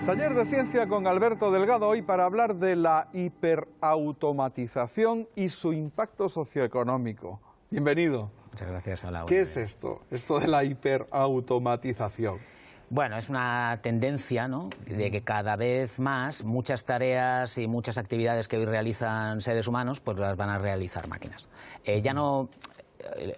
Taller de Ciencia con Alberto Delgado, hoy para hablar de la hiperautomatización y su impacto socioeconómico. Bienvenido. Muchas gracias, Hola. ¿Qué es esto de la hiperautomatización? Bueno, es una tendencia, ¿no?, de que cada vez más muchas tareas y muchas actividades que hoy realizan seres humanos, pues las van a realizar máquinas. Ya no...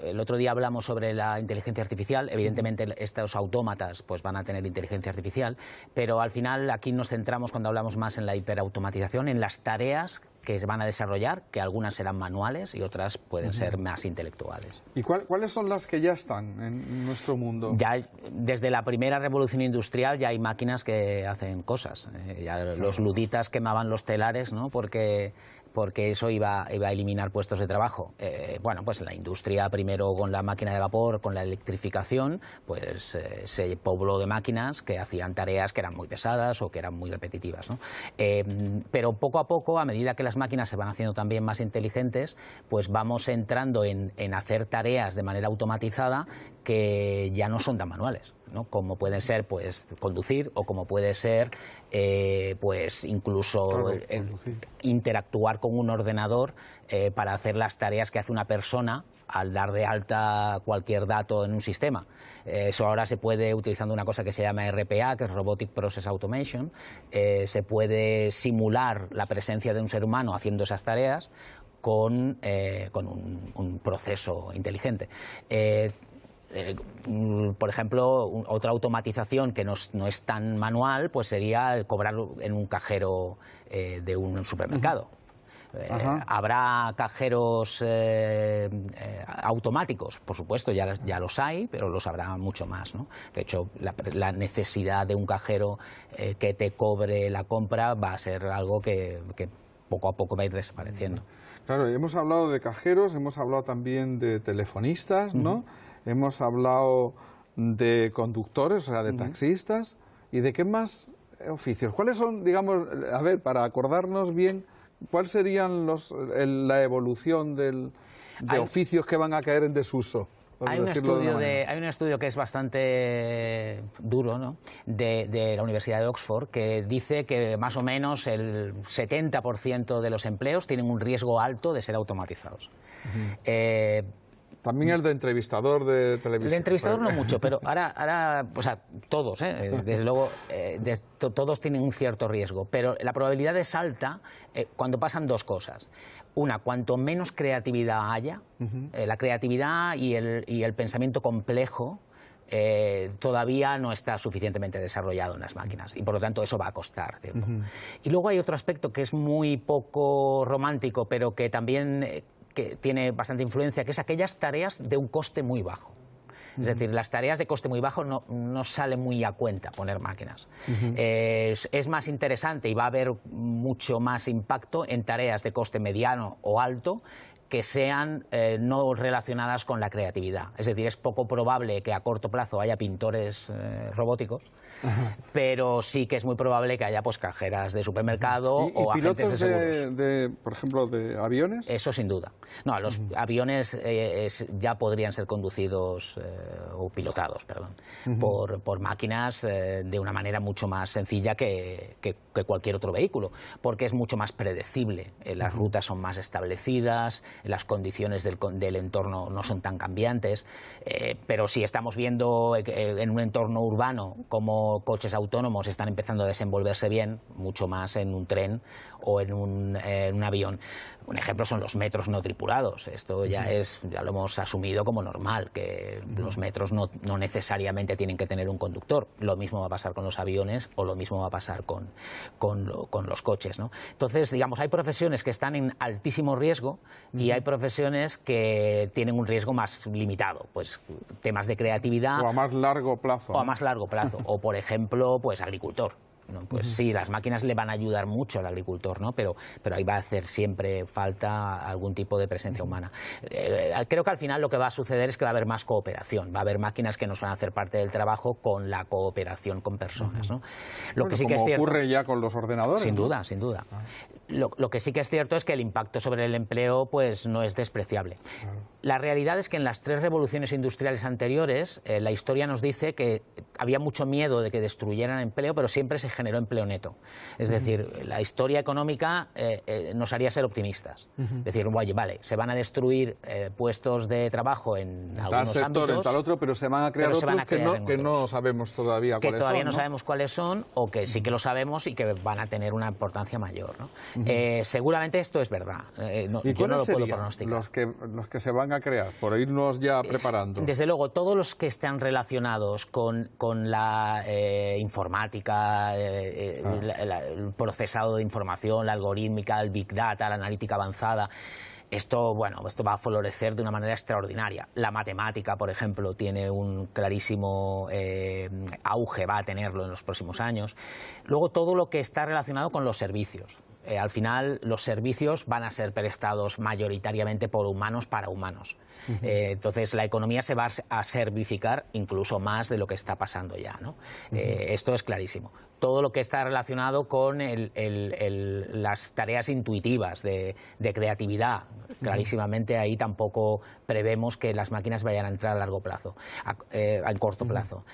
El otro día hablamos sobre la inteligencia artificial. Evidentemente estos autómatas pues van a tener inteligencia artificial, pero al final aquí nos centramos, cuando hablamos más en la hiperautomatización, en las tareas que se van a desarrollar, que algunas serán manuales y otras pueden ser más intelectuales. ¿Y cuáles son las que ya están en nuestro mundo? Ya desde la primera revolución industrial ya hay máquinas que hacen cosas. Los luditas quemaban los telares, ¿no?, porque eso iba a eliminar puestos de trabajo. Bueno, pues la industria, primero con la máquina de vapor, con la electrificación, pues se pobló de máquinas que hacían tareas que eran muy pesadas o que eran muy repetitivas, ¿no? Pero poco a poco, a medida que las máquinas se van haciendo también más inteligentes, pues vamos entrando en hacer tareas de manera automatizada que ya no son tan manuales, ¿no?, como pueden ser pues conducir, o como puede ser pues incluso interactuar con un ordenador para hacer las tareas que hace una persona al dar de alta cualquier dato en un sistema. Eso ahora se puede, utilizando una cosa que se llama RPA, que es Robotic Process Automation, se puede simular la presencia de un ser humano haciendo esas tareas con un proceso inteligente. Por ejemplo, otra automatización que no es tan manual, pues sería cobrar en un cajero de un supermercado. Habrá cajeros automáticos, por supuesto, ya los hay, pero los habrá mucho más, ¿no? De hecho, la necesidad de un cajero que te cobre la compra va a ser algo que poco a poco va a ir desapareciendo. Claro, hemos hablado de cajeros, hemos hablado también de telefonistas, ¿no? Hemos hablado de conductores, o sea, de taxistas. ¿Y de qué más oficios? ¿Cuáles son, digamos, a ver, para acordarnos bien, cuáles serían la evolución de oficios que van a caer en desuso? Hay un estudio que es bastante duro, ¿no?, de la Universidad de Oxford, que dice que más o menos el 70% de los empleos tienen un riesgo alto de ser automatizados. También el de entrevistador de televisión. El de entrevistador no mucho, pero ahora o sea, todos, desde luego, todos tienen un cierto riesgo, pero la probabilidad es alta cuando pasan dos cosas. Una, cuanto menos creatividad haya, la creatividad y el pensamiento complejo todavía no está suficientemente desarrollado en las máquinas, y por lo tanto eso va a costar tiempo. Y luego hay otro aspecto que es muy poco romántico, pero que también que tiene bastante influencia, que es aquellas tareas de un coste muy bajo. Es decir, las tareas de coste muy bajo no sale muy a cuenta poner máquinas. Es más interesante y va a haber mucho más impacto en tareas de coste mediano o alto que sean no relacionadas con la creatividad. Es decir, es poco probable que a corto plazo haya pintores robóticos, pero sí que es muy probable que haya pues cajeras de supermercado o agentes de seguros. Por ejemplo, de aviones. Eso sin duda. No, los aviones ya podrían ser conducidos o pilotados, perdón, por máquinas de una manera mucho más sencilla que cualquier otro vehículo, porque es mucho más predecible. Las rutas son más establecidas, las condiciones del entorno no son tan cambiantes, pero sí estamos viendo en un entorno urbano como coches autónomos están empezando a desenvolverse bien, mucho más en un tren o en un avión. Un ejemplo son los metros no tripulados. Esto ya lo hemos asumido como normal, que los metros no necesariamente tienen que tener un conductor. Lo mismo va a pasar con los aviones, o lo mismo va a pasar con los coches, ¿no? Entonces, digamos, hay profesiones que están en altísimo riesgo y hay profesiones que tienen un riesgo más limitado, pues temas de creatividad. O a más largo plazo. O a más largo plazo. O, por ejemplo, pues agricultor, ¿no? Pues sí, las máquinas le van a ayudar mucho al agricultor, ¿no? Pero ahí va a hacer siempre falta algún tipo de presencia humana. Creo que al final lo que va a suceder es que va a haber más cooperación, va a haber máquinas que nos van a hacer parte del trabajo con la cooperación con personas, ¿no? Lo que sí que es cierto, ocurre ya con los ordenadores. Sin duda, sin duda. Lo que sí que es cierto es que el impacto sobre el empleo pues no es despreciable. La realidad es que en las 3 revoluciones industriales anteriores la historia nos dice que había mucho miedo de que destruyeran empleo, pero siempre se generó empleo neto. Es decir, la historia económica nos haría ser optimistas. Es decir, oye, vale, se van a destruir puestos de trabajo en algunos sector, ámbitos, en tal otro, pero se van a crear otros que no sabemos todavía cuáles son. Que todavía no sabemos cuáles son, o que sí que lo sabemos y que van a tener una importancia mayor, ¿no? Seguramente esto es verdad. ¿Y yo no lo puedo serían pronosticar. los que se van a crear, por irnos ya preparando? Desde luego, todos los que están relacionados con la informática, el procesado de información, la algorítmica, el Big Data, la analítica avanzada. Esto va a florecer de una manera extraordinaria. La matemática, por ejemplo, tiene un clarísimo auge, va a tenerlo en los próximos años. Luego, todo lo que está relacionado con los servicios. Al final, los servicios van a ser prestados mayoritariamente por humanos para humanos. Entonces, la economía se va a servicificar incluso más de lo que está pasando ya, ¿no? Esto es clarísimo. Todo lo que está relacionado con las tareas intuitivas de creatividad, clarísimamente ahí tampoco prevemos que las máquinas vayan a entrar a largo plazo, a corto plazo.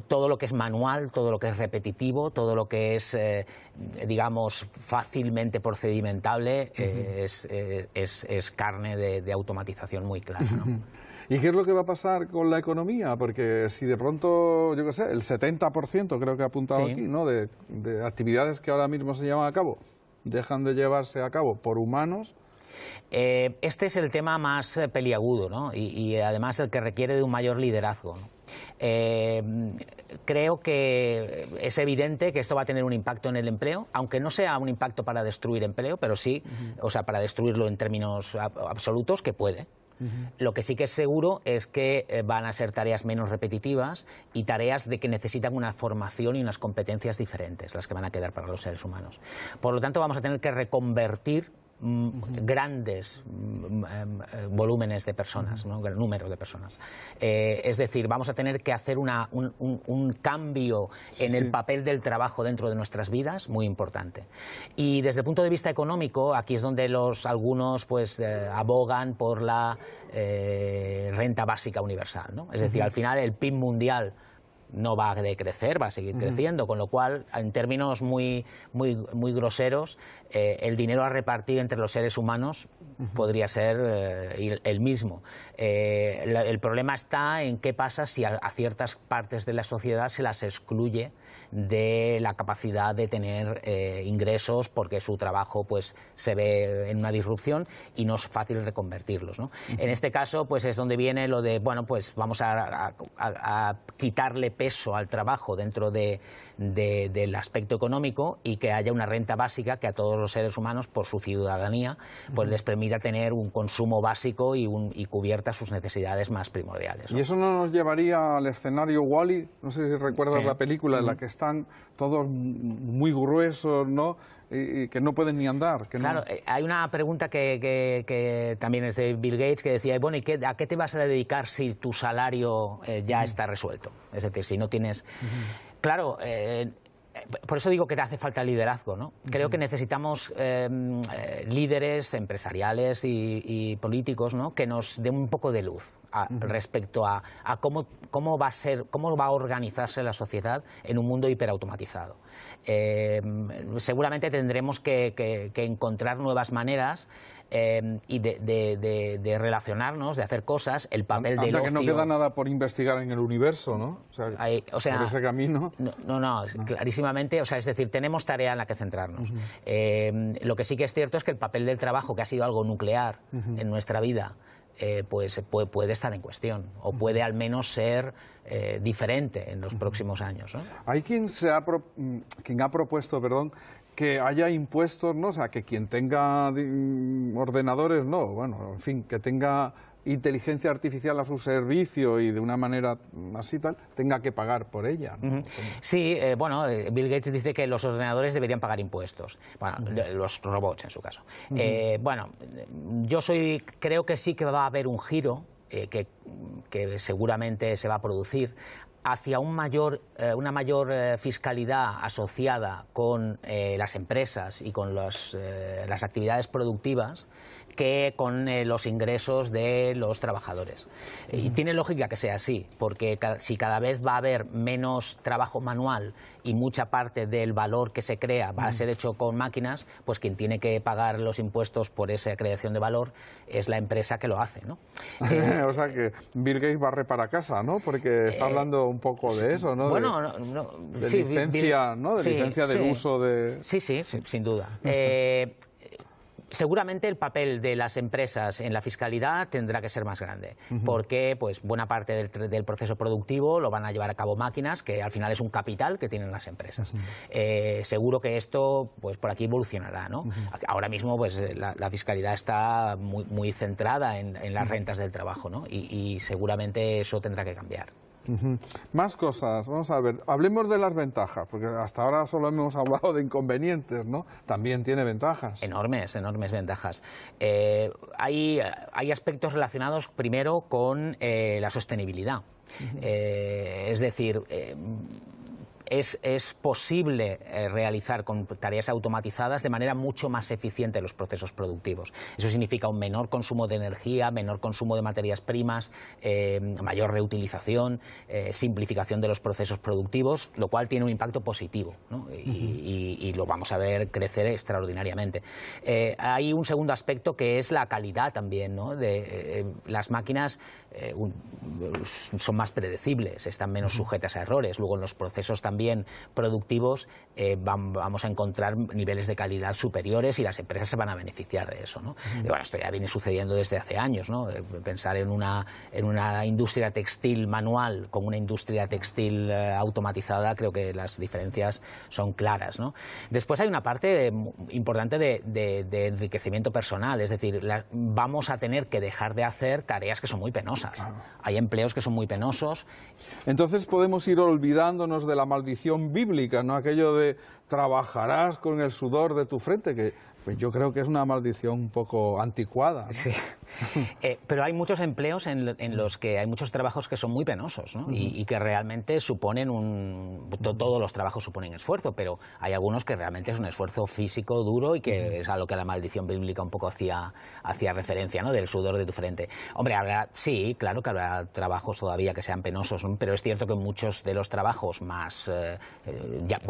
Todo lo que es manual, todo lo que es repetitivo, todo lo que es, digamos, fácilmente procedimentable, es carne de automatización muy clara, ¿no? ¿Y qué es lo que va a pasar con la economía? Porque si de pronto, yo qué sé, el 70% creo que ha apuntado aquí, ¿no?, de actividades que ahora mismo se llevan a cabo, dejan de llevarse a cabo por humanos. Este es el tema más peliagudo, ¿no? Y además el que requiere de un mayor liderazgo, ¿no? Creo que es evidente que esto va a tener un impacto en el empleo, aunque no sea un impacto para destruir empleo, pero sí, o sea, para destruirlo en términos absolutos, que puede. Lo que sí que es seguro es que van a ser tareas menos repetitivas y tareas de que necesitan una formación y unas competencias diferentes, las que van a quedar para los seres humanos. Por lo tanto, vamos a tener que reconvertir grandes volúmenes de personas, ¿no?, gran número de personas. Es decir, vamos a tener que hacer un cambio en el papel del trabajo dentro de nuestras vidas muy importante. Y desde el punto de vista económico, aquí es donde algunos pues abogan por la renta básica universal, ¿no? Es decir, al final el PIB mundial no va a decrecer, va a seguir creciendo, con lo cual, en términos muy groseros, el dinero a repartir entre los seres humanos podría ser el mismo. El problema está en qué pasa si a ciertas partes de la sociedad se las excluye de la capacidad de tener ingresos porque su trabajo pues se ve en una disrupción y no es fácil reconvertirlos, ¿no? En este caso pues es donde viene lo de, bueno, pues vamos a quitarle peso al trabajo dentro del aspecto económico y que haya una renta básica que a todos los seres humanos, por su ciudadanía, pues les permita tener un consumo básico y cubiertas sus necesidades más primordiales, ¿no? ¿Y eso no nos llevaría al escenario Wall-E? No sé si recuerdas la película en la que están todos muy gruesos, ¿no?, y que no pueden ni andar. Claro, hay una pregunta que también es de Bill Gates, que decía, bueno, ¿y a qué te vas a dedicar si tu salario ya está resuelto? Es decir, si no tienes... Claro, por eso digo que te hace falta liderazgo, ¿no? Creo que necesitamos líderes empresariales y políticos, ¿no?, que nos den un poco de luz respecto a cómo va a organizarse la sociedad en un mundo hiperautomatizado. Seguramente tendremos que encontrar nuevas maneras y de relacionarnos, de hacer cosas, el papel del ocio. Que no queda nada por investigar en el universo, ¿no? O sea, por ese camino. No, clarísimamente, o sea, es decir, tenemos tarea en la que centrarnos. Lo que sí que es cierto es que el papel del trabajo, que ha sido algo nuclear en nuestra vida, pues puede estar en cuestión, o puede al menos ser diferente en los próximos años, ¿no? Hay quien ha propuesto, que haya impuestos, ¿no? O sea, que quien tenga ordenadores, no, bueno, en fin, que tenga inteligencia artificial a su servicio y de una manera así tal, tenga que pagar por ella, ¿no? Sí, bueno, Bill Gates dice que los ordenadores deberían pagar impuestos, bueno, los robots en su caso. Bueno, creo que sí que va a haber un giro que seguramente se va a producir hacia una mayor fiscalidad asociada con las empresas y con las actividades productivas que con los ingresos de los trabajadores. Y tiene lógica que sea así, porque si cada vez va a haber menos trabajo manual y mucha parte del valor que se crea va a ser hecho con máquinas, pues quien tiene que pagar los impuestos por esa creación de valor es la empresa que lo hace, ¿no? O sea que Bill Gates barre para casa, ¿no? Porque está hablando un poco de eso, ¿no? Bueno, de sí, licencia, ¿no? De licencia del uso de... Sí, sin duda. Seguramente el papel de las empresas en la fiscalidad tendrá que ser más grande, porque pues, buena parte del proceso productivo lo van a llevar a cabo máquinas, que al final es un capital que tienen las empresas. Seguro que esto pues, por aquí evolucionará, ¿no? Ahora mismo pues, la fiscalidad está muy centrada en las rentas del trabajo, ¿no? Y seguramente eso tendrá que cambiar. Más cosas, vamos a ver, hablemos de las ventajas, porque hasta ahora solo hemos hablado de inconvenientes, ¿no? También tiene ventajas. Enormes ventajas. Hay aspectos relacionados primero con la sostenibilidad. Es decir, es posible realizar con tareas automatizadas de manera mucho más eficiente los procesos productivos. Eso significa un menor consumo de energía, menor consumo de materias primas, mayor reutilización, simplificación de los procesos productivos, lo cual tiene un impacto positivo, ¿no? Y lo vamos a ver crecer extraordinariamente. Hay un segundo aspecto que es la calidad también, ¿no? Las máquinas son más predecibles, están menos sujetas a errores. Luego en los procesos también productivos vamos a encontrar niveles de calidad superiores y las empresas se van a beneficiar de eso, ¿no? Y bueno, esto ya viene sucediendo desde hace años, ¿no? Pensar en una industria textil manual con una industria textil automatizada, creo que las diferencias son claras, ¿no? Después hay una parte importante de enriquecimiento personal, es decir, vamos a tener que dejar de hacer tareas que son muy penosas. Claro. Hay empleos que son muy penosos. Entonces podemos ir olvidándonos de la maldición bíblica, ¿no? Aquello de trabajarás con el sudor de tu frente, que pues yo creo que es una maldición un poco anticuada, ¿no? Sí. Pero hay muchos empleos en los que hay muchos trabajos que son muy penosos, ¿no? Y que realmente suponen todos los trabajos suponen esfuerzo, pero hay algunos que realmente es un esfuerzo físico duro y que es a lo que la maldición bíblica un poco hacía referencia, ¿no? Del sudor de tu frente. Hombre, sí, claro que habrá trabajos todavía que sean penosos, ¿no? Pero es cierto que muchos de los trabajos más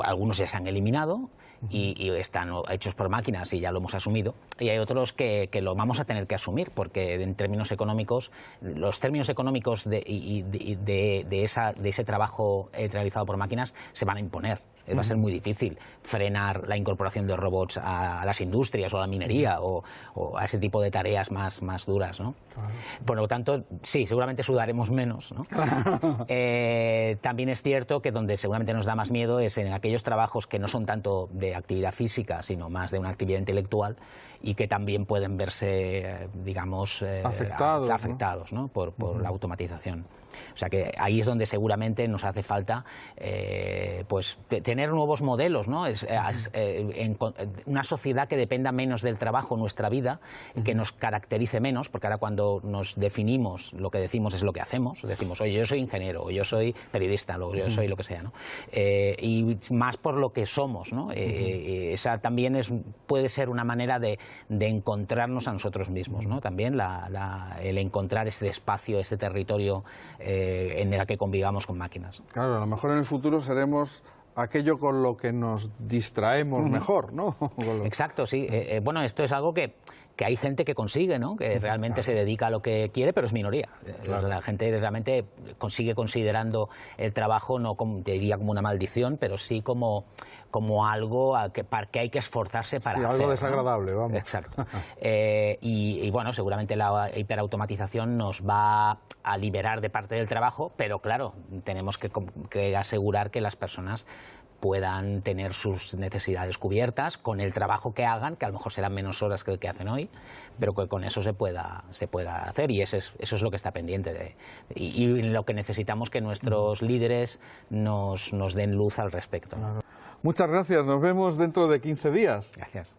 algunos ya se han eliminado y están hechos por máquinas y ya lo hemos asumido, y hay otros que lo vamos a tener que asumir, porque en términos económicos, los términos económicos de ese trabajo realizado por máquinas se van a imponer. Va a ser muy difícil frenar la incorporación de robots a las industrias o a la minería o a ese tipo de tareas más duras, ¿no? Claro. Por lo tanto, sí, seguramente sudaremos menos, ¿no? También es cierto que donde seguramente nos da más miedo es en aquellos trabajos que no son tanto de actividad física, sino más de una actividad intelectual y que también pueden verse, digamos, afectados, ¿no? Por la automatización. O sea que ahí es donde seguramente nos hace falta pues tener nuevos modelos, ¿no? Una sociedad que dependa menos del trabajo en nuestra vida, que nos caracterice menos, porque ahora cuando nos definimos, lo que decimos es lo que hacemos. Decimos, oye, yo soy ingeniero, o yo soy periodista, o yo soy lo que sea, ¿no? Y más por lo que somos, ¿no? Esa también puede ser una manera de encontrarnos a nosotros mismos, ¿no? También el encontrar ese espacio, ese territorio en el que convivamos con máquinas. Claro, a lo mejor en el futuro seremos aquello con lo que nos distraemos mejor, ¿no? Exacto, sí. Bueno, esto es algo que hay gente que consigue, ¿no? Que realmente se dedica a lo que quiere, pero es minoría. Claro. La gente realmente sigue considerando el trabajo, no te diría como una maldición, pero sí como algo para que hay que esforzarse para hacer, algo desagradable, ¿no? Vamos. Exacto. Y bueno, seguramente la hiperautomatización nos va a liberar de parte del trabajo, pero claro, tenemos que asegurar que las personas puedan tener sus necesidades cubiertas con el trabajo que hagan, que a lo mejor serán menos horas que el que hacen hoy, pero que con eso se pueda hacer, y eso es lo que está pendiente y lo que necesitamos que nuestros líderes nos den luz al respecto. Claro. Muchas gracias, nos vemos dentro de 15 días. Gracias.